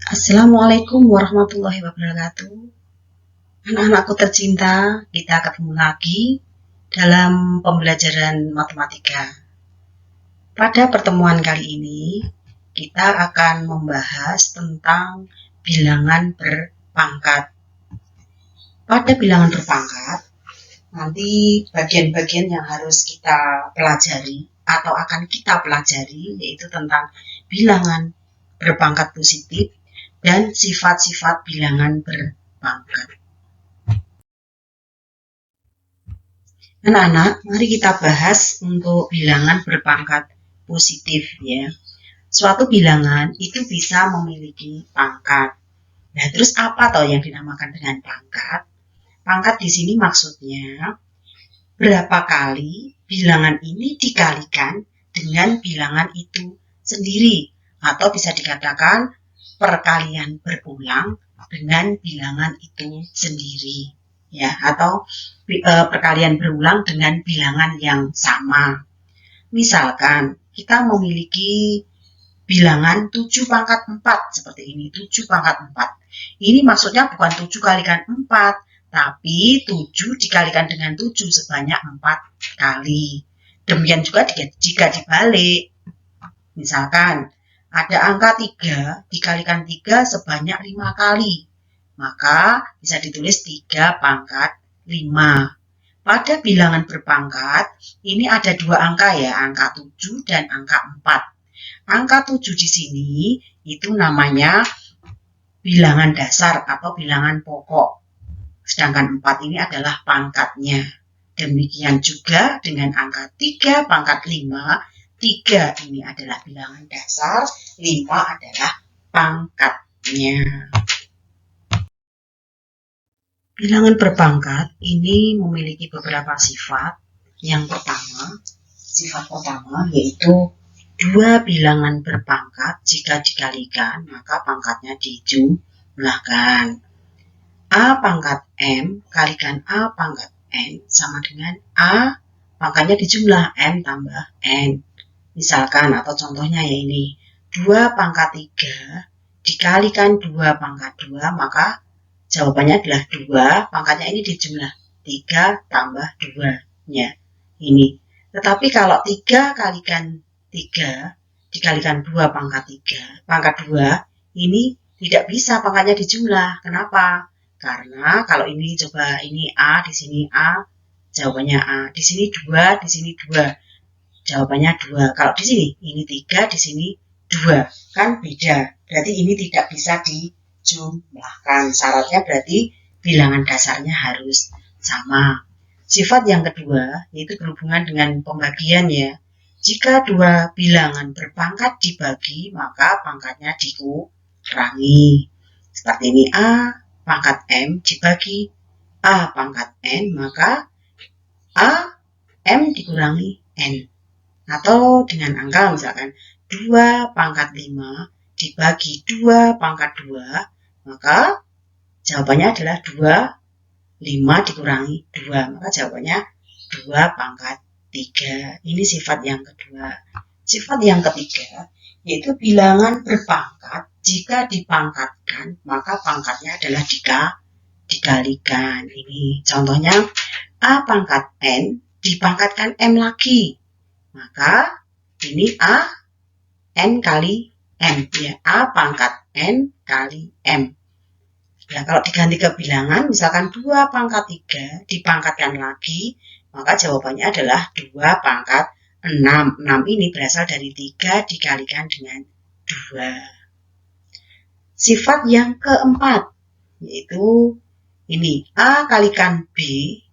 Assalamualaikum warahmatullahi wabarakatuh. Anak-anakku tercinta, kita ketemu lagi dalam pembelajaran matematika. Pada pertemuan kali ini, kita akan membahas tentang bilangan berpangkat. Pada bilangan berpangkat, nanti bagian-bagian yang harus kita pelajari atau akan kita pelajari yaitu tentang bilangan berpangkat positif dan sifat-sifat bilangan berpangkat. Anak-anak, mari kita bahas untuk bilangan berpangkat positif ya. Suatu bilangan itu bisa memiliki pangkat. Nah, terus apa toh yang dinamakan dengan pangkat? Pangkat di sini maksudnya berapa kali bilangan ini dikalikan dengan bilangan itu sendiri, atau bisa dikatakan perkalian berulang dengan bilangan itu sendiri ya, atau perkalian berulang dengan bilangan yang sama. Misalkan kita memiliki bilangan 7 pangkat 4 seperti ini, 7 pangkat 4. Ini maksudnya bukan 7 kalikan 4, tapi 7 dikalikan dengan 7 sebanyak 4 kali. Demikian juga jika dibalik. Misalkan ada angka 3 dikalikan 3 sebanyak 5 kali. Maka bisa ditulis 3 pangkat 5. Pada bilangan berpangkat, ini ada dua angka ya, angka 7 dan angka 4. Angka 7 di sini itu namanya bilangan dasar atau bilangan pokok. Sedangkan 4 ini adalah pangkatnya. Demikian juga dengan angka 3 pangkat 5. 3 ini adalah bilangan dasar, 5 adalah pangkatnya. Bilangan berpangkat ini memiliki beberapa sifat. Yang pertama, sifat pertama yaitu dua bilangan berpangkat jika dikalikan maka pangkatnya dijumlahkan. A pangkat M kalikan A pangkat N sama dengan A pangkatnya dijumlah M tambah N. Misalkan atau contohnya ya ini, 2 pangkat 3 dikalikan 2 pangkat 2 maka jawabannya adalah 2, pangkatnya ini dijumlah 3 tambah 2 ya. Ini. Tetapi kalau 3 kalikan 3 dikalikan 2 pangkat 3, pangkat 2 ini tidak bisa pangkatnya dijumlah. Kenapa? Karena kalau ini coba ini A, di sini A, jawabannya A. Di sini 2, di sini 2. Jawabannya 2. Kalau di sini ini 3, di sini 2. Kan beda. Berarti ini tidak bisa dijumlahkan. Syaratnya berarti bilangan dasarnya harus sama. Sifat yang kedua yaitu berhubungan dengan pembagian ya. Jika dua bilangan berpangkat dibagi, maka pangkatnya dikurangi. Seperti ini, A pangkat M dibagi A pangkat N, maka A M dikurangi N. Atau dengan angka misalkan 2 pangkat 5 dibagi 2 pangkat 2, maka jawabannya adalah 2, 5 dikurangi 2, maka jawabannya 2 pangkat 3. Ini sifat yang kedua. Sifat yang ketiga yaitu bilangan berpangkat jika dipangkatkan maka pangkatnya adalah dikalikan. Ini contohnya A pangkat N dipangkatkan M lagi. Maka ini A N kali M ya, A pangkat N kali M. Ya, kalau diganti ke bilangan misalkan 2 pangkat 3 dipangkatkan lagi, maka jawabannya adalah 2 pangkat 6. 6 ini berasal dari 3 dikalikan dengan 2. Sifat yang keempat yaitu ini A kalikan B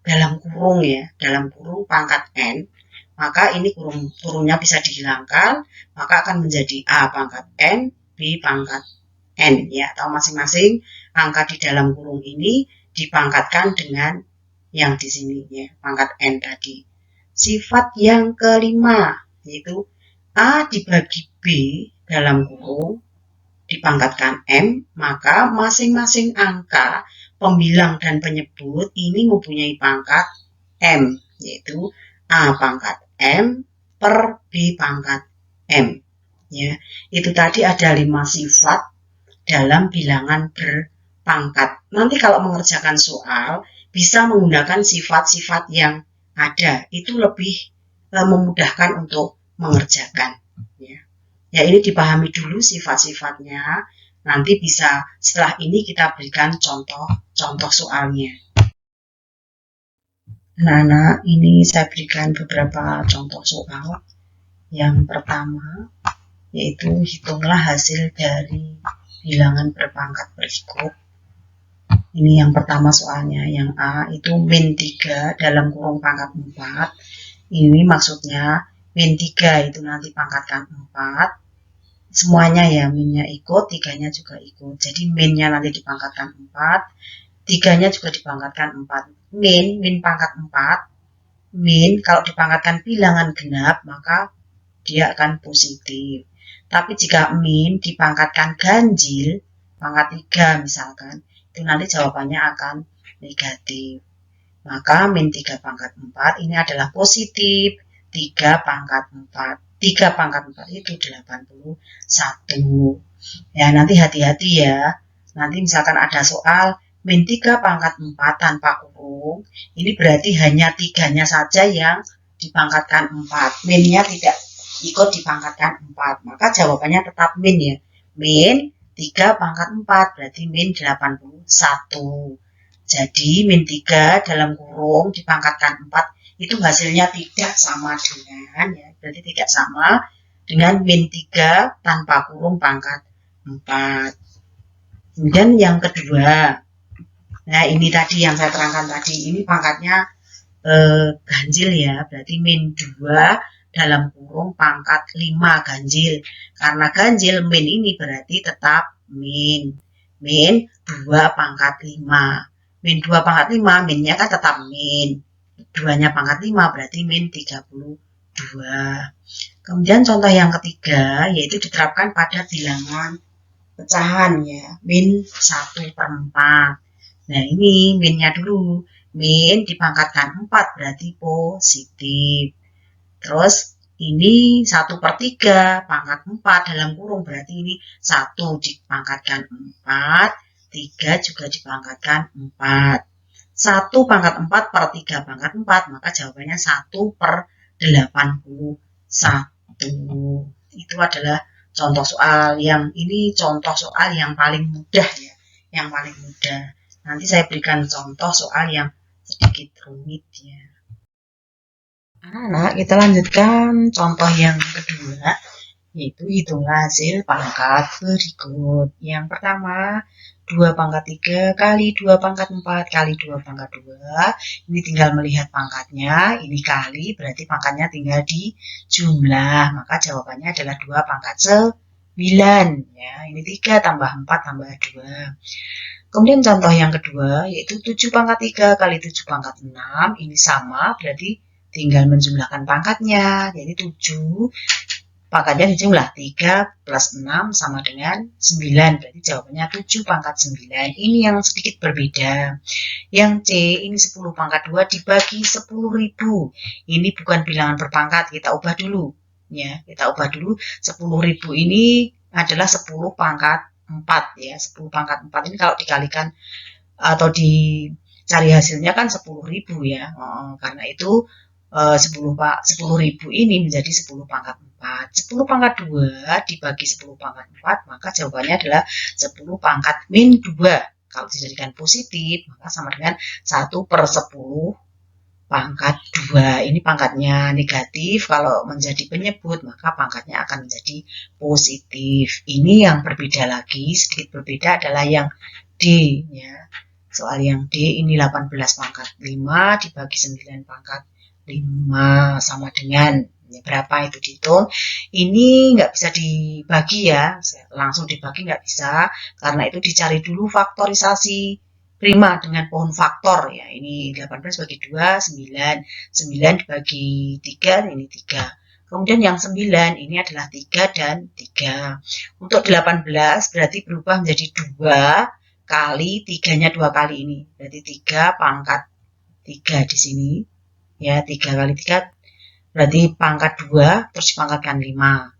dalam kurung ya, dalam kurung pangkat N. Maka ini kurungnya bisa dihilangkan, maka akan menjadi A pangkat N, B pangkat N ya, atau masing-masing angka di dalam kurung ini dipangkatkan dengan yang di sini ya, pangkat N tadi. Sifat yang kelima yaitu A dibagi B dalam kurung dipangkatkan M, maka masing-masing angka pembilang dan penyebut ini mempunyai pangkat M, yaitu A pangkat M per B pangkat M. Ya, itu tadi ada 5 sifat dalam bilangan berpangkat. Nanti kalau mengerjakan soal, bisa menggunakan sifat-sifat yang ada. Itu lebih memudahkan untuk mengerjakan. Ya, ini dipahami dulu sifat-sifatnya. Nanti bisa setelah ini kita berikan contoh soalnya. Anak-anak, ini saya berikan beberapa contoh soal. Yang pertama, yaitu hitunglah hasil dari bilangan berpangkat berikut. Ini yang pertama soalnya, yang A itu min 3 dalam kurung pangkat 4. Ini maksudnya min 3 itu nanti pangkatkan 4. Semuanya ya, minnya ikut, 3-nya juga ikut. Jadi minnya nanti dipangkatkan 4, 3-nya juga dipangkatkan 4. Min pangkat 4. Min kalau dipangkatkan bilangan genap, maka dia akan positif. Tapi jika min dipangkatkan ganjil, pangkat 3 misalkan, itu nanti jawabannya akan negatif. Maka min 3 pangkat 4 ini adalah positif 3 pangkat 4. 3 pangkat 4 itu 81. Ya, nanti hati-hati ya. Nanti misalkan ada soal min 3 pangkat 4 tanpa kurung, ini berarti hanya 3-nya saja yang dipangkatkan 4. Minnya tidak ikut dipangkatkan 4, maka jawabannya tetap min ya. Min 3 pangkat 4 berarti min 81. Jadi min 3 dalam kurung dipangkatkan 4 itu hasilnya tidak sama dengan ya, berarti tidak sama dengan min 3 tanpa kurung pangkat 4. Kemudian yang kedua, nah ini tadi yang saya terangkan tadi, ini pangkatnya ganjil ya, berarti min 2 dalam kurung pangkat 5 ganjil. Karena ganjil min ini berarti tetap min. Min 2 pangkat 5. Min 2 pangkat 5, minnya kan tetap min. 2-nya pangkat 5 berarti min 32. Kemudian contoh yang ketiga, yaitu diterapkan pada bilangan pecahan ya, min 1/4. Nah ini minnya dulu. Min dipangkatkan 4 berarti positif. Terus ini 1/3 pangkat 4 dalam kurung berarti ini 1 dipangkatkan 4, 3 juga dipangkatkan 4. 1 pangkat 4 per 3 pangkat 4, maka jawabannya 1/81. Itu adalah contoh soal yang ini contoh soal yang paling mudah ya, yang paling mudah. Nanti saya berikan contoh soal yang sedikit rumit ya. Anak-anak, kita lanjutkan contoh yang kedua, yaitu hitung hasil pangkat berikut. Yang pertama, 2 pangkat 3 kali 2 pangkat 4 kali 2 pangkat 2. Ini tinggal melihat pangkatnya, ini kali, berarti pangkatnya tinggal dijumlah. Maka jawabannya adalah 2 pangkat 9. Ya, ini 3 tambah 4 tambah 2. Kemudian contoh yang kedua, yaitu 7 pangkat 3 kali 7 pangkat 6. Ini sama, berarti tinggal menjumlahkan pangkatnya. Jadi 7 pangkatnya dijumlah 3 plus 6 sama dengan 9. Berarti jawabannya 7 pangkat 9. Ini yang sedikit berbeda. Yang C ini 10 pangkat 2 dibagi 10.000. Ini bukan bilangan berpangkat, kita ubah dulu. Ya, kita ubah dulu. 10.000 ini adalah 10 pangkat 4 ya. 10 pangkat 4 ini kalau dikalikan atau dicari hasilnya kan 10.000 ya. Karena itu 10.000 ini menjadi 10 pangkat 4. 10 pangkat 2 dibagi 10 pangkat 4, maka jawabannya adalah 10 pangkat min 2. Kalau dijadikan positif, maka sama dengan 1/10 pangkat 2. Ini pangkatnya negatif, kalau menjadi penyebut, maka pangkatnya akan menjadi positif. Ini yang berbeda lagi, sedikit berbeda adalah yang D. Ya. Soal yang D ini 18 pangkat 5 dibagi 9 pangkat 5 sama dengan berapa itu dihitung. Ini nggak bisa dibagi ya, langsung dibagi nggak bisa, karena itu dicari dulu faktorisasi prima dengan pohon faktor ya. Ini 18 bagi 2, 9. 9 dibagi 3, ini 3. Kemudian yang 9 ini adalah 3 dan 3. Untuk 18 berarti berubah menjadi 2 kali 3-nya 2 kali ini. Berarti 3 pangkat 3 di sini. Ya, 3 kali 3 berarti pangkat 2 terus dipangkatkan 5.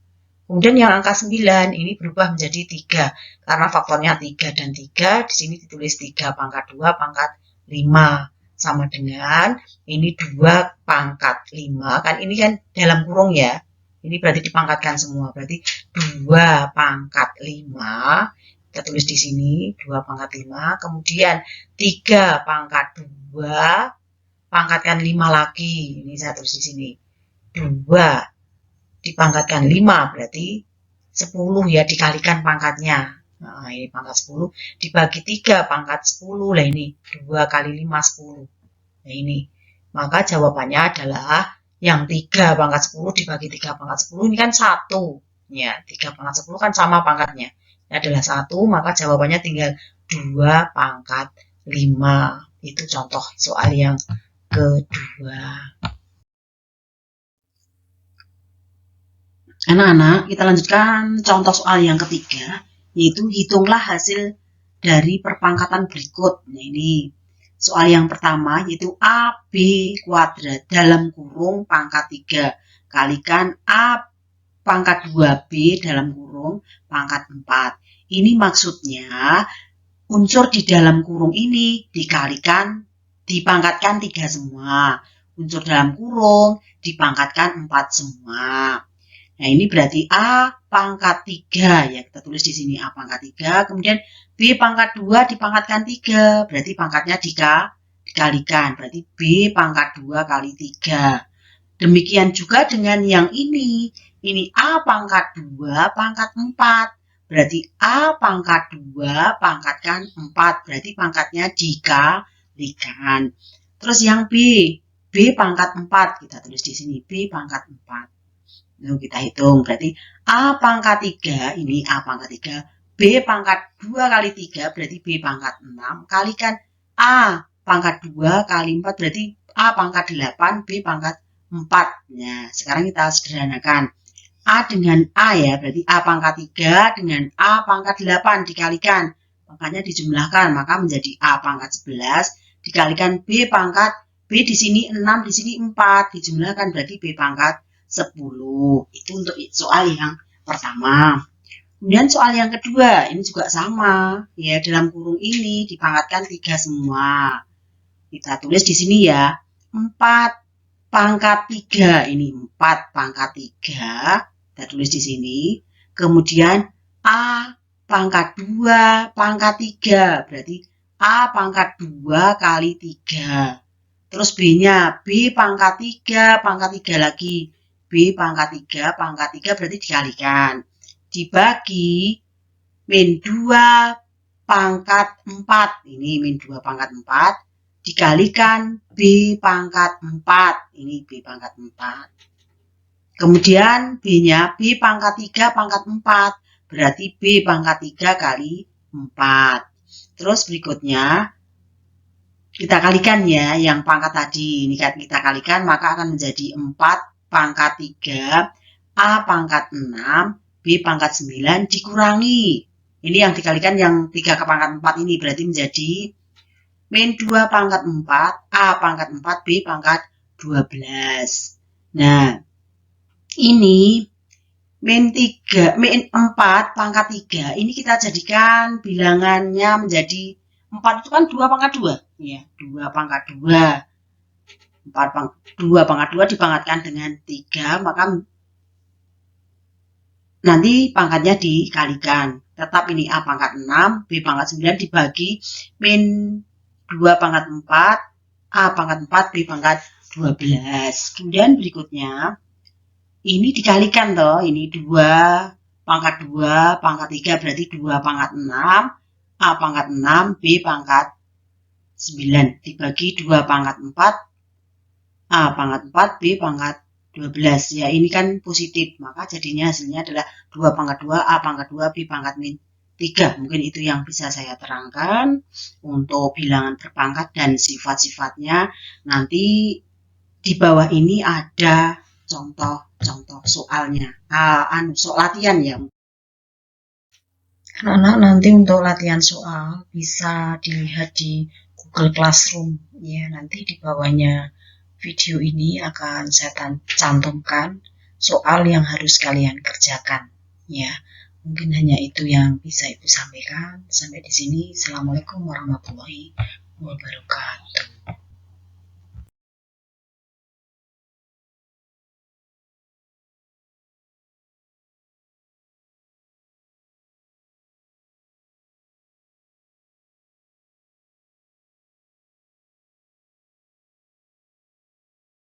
Kemudian yang angka 9 ini berubah menjadi 3 karena faktornya 3 dan 3. Di sini ditulis 3 pangkat 2 pangkat 5 sama dengan ini 2 pangkat 5 kan ini kan dalam kurung ya. Ini berarti dipangkatkan semua. Berarti 2 pangkat 5. Kita tulis di sini 2 pangkat 5. Kemudian 3 pangkat 2 pangkatkan 5 lagi. Ini saya tulis di sini. 2 dipangkatkan 5 berarti 10 ya, dikalikan pangkatnya. Nah, ini pangkat 10 dibagi 3 pangkat 10. Lah ini 2 kali 5 10. Nah ini. Maka jawabannya adalah yang 3 pangkat 10 dibagi 3 pangkat 10 ini kan 1. Ya, 3 pangkat 10 kan sama pangkatnya. Ini adalah 1, maka jawabannya tinggal 2 pangkat 5. Itu contoh soal yang kedua. Anak-anak, kita lanjutkan contoh soal yang ketiga, yaitu hitunglah hasil dari perpangkatan berikut. Nah ini soal yang pertama yaitu AB kuadrat dalam kurung pangkat 3 kalikan A pangkat 2B dalam kurung pangkat 4. Ini maksudnya unsur di dalam kurung ini dipangkatkan 3 semua. Unsur dalam kurung dipangkatkan 4 semua. Nah ini berarti A pangkat 3 ya, kita tulis di sini A pangkat 3, kemudian B pangkat 2 dipangkatkan 3, berarti pangkatnya dikalikan, berarti B pangkat 2 kali 3. Demikian juga dengan yang ini A pangkat 2 pangkat 4, berarti A pangkat 2 pangkatkan 4, berarti pangkatnya dikalikan. Terus yang B pangkat 4, kita tulis di sini B pangkat 4. Lalu kita hitung, berarti A pangkat 3, ini A pangkat 3, B pangkat 2 kali 3, berarti B pangkat 6, kalikan A pangkat 2 kali 4, berarti A pangkat 8, B pangkat 4. Nah, sekarang kita sederhanakan. A dengan A ya, berarti A pangkat 3 dengan A pangkat 8 dikalikan. Pangkatnya dijumlahkan, maka menjadi A pangkat 11, dikalikan B pangkat, B di sini 6, di sini 4, dijumlahkan, berarti B pangkat 10. Itu untuk soal yang pertama. Kemudian soal yang kedua, ini juga sama. Ya, dalam kurung ini dipangkatkan 3 semua. Kita tulis di sini ya, 4 pangkat 3. Ini 4 pangkat 3. Kita tulis di sini. Kemudian A pangkat 2 pangkat 3. Berarti A pangkat 2 kali 3. Terus B-nya B pangkat 3 pangkat 3 lagi. B pangkat 3 pangkat 3 berarti dikalikan. Dibagi min 2 pangkat 4. Ini min 2 pangkat 4. Dikalikan B pangkat 4. Ini B pangkat 4. Kemudian B-nya B pangkat 3 pangkat 4. Berarti B pangkat 3 kali 4. Terus berikutnya kita kalikan ya yang pangkat tadi. Ini kita kalikan maka akan menjadi 4 pangkat 3, A pangkat 6, B pangkat 9 dikurangi. Ini yang dikalikan yang 3 ke pangkat 4 ini berarti menjadi min 2 pangkat 4, A pangkat 4, B pangkat 12. Nah, ini min 4 pangkat 3, ini kita jadikan bilangannya menjadi 4 itu kan 2 pangkat 2. Ya, 2 pangkat 2. 2 pangkat 2 dipangkatkan dengan 3, maka nanti pangkatnya dikalikan. Tetap ini A pangkat 6, B pangkat 9 dibagi min 2 pangkat 4, A pangkat 4, B pangkat 12. Kemudian berikutnya, ini dikalikan toh, ini 2 pangkat 2 pangkat 3 berarti 2 pangkat 6, A pangkat 6, B pangkat 9 dibagi 2 pangkat 4, A pangkat 4, B pangkat 12. Ya, ini kan positif. Maka jadinya hasilnya adalah 2 pangkat 2, A pangkat 2, B pangkat min 3. Mungkin itu yang bisa saya terangkan untuk bilangan berpangkat dan sifat-sifatnya. Nanti di bawah ini ada contoh-contoh soalnya. Soal latihan ya. Anak-anak nanti untuk latihan soal bisa dilihat di Google Classroom. Ya, nanti di bawahnya video ini akan saya cantumkan soal yang harus kalian kerjakan ya. Mungkin hanya itu yang bisa Ibu sampaikan. Sampai di sini. Assalamualaikum warahmatullahi wabarakatuh.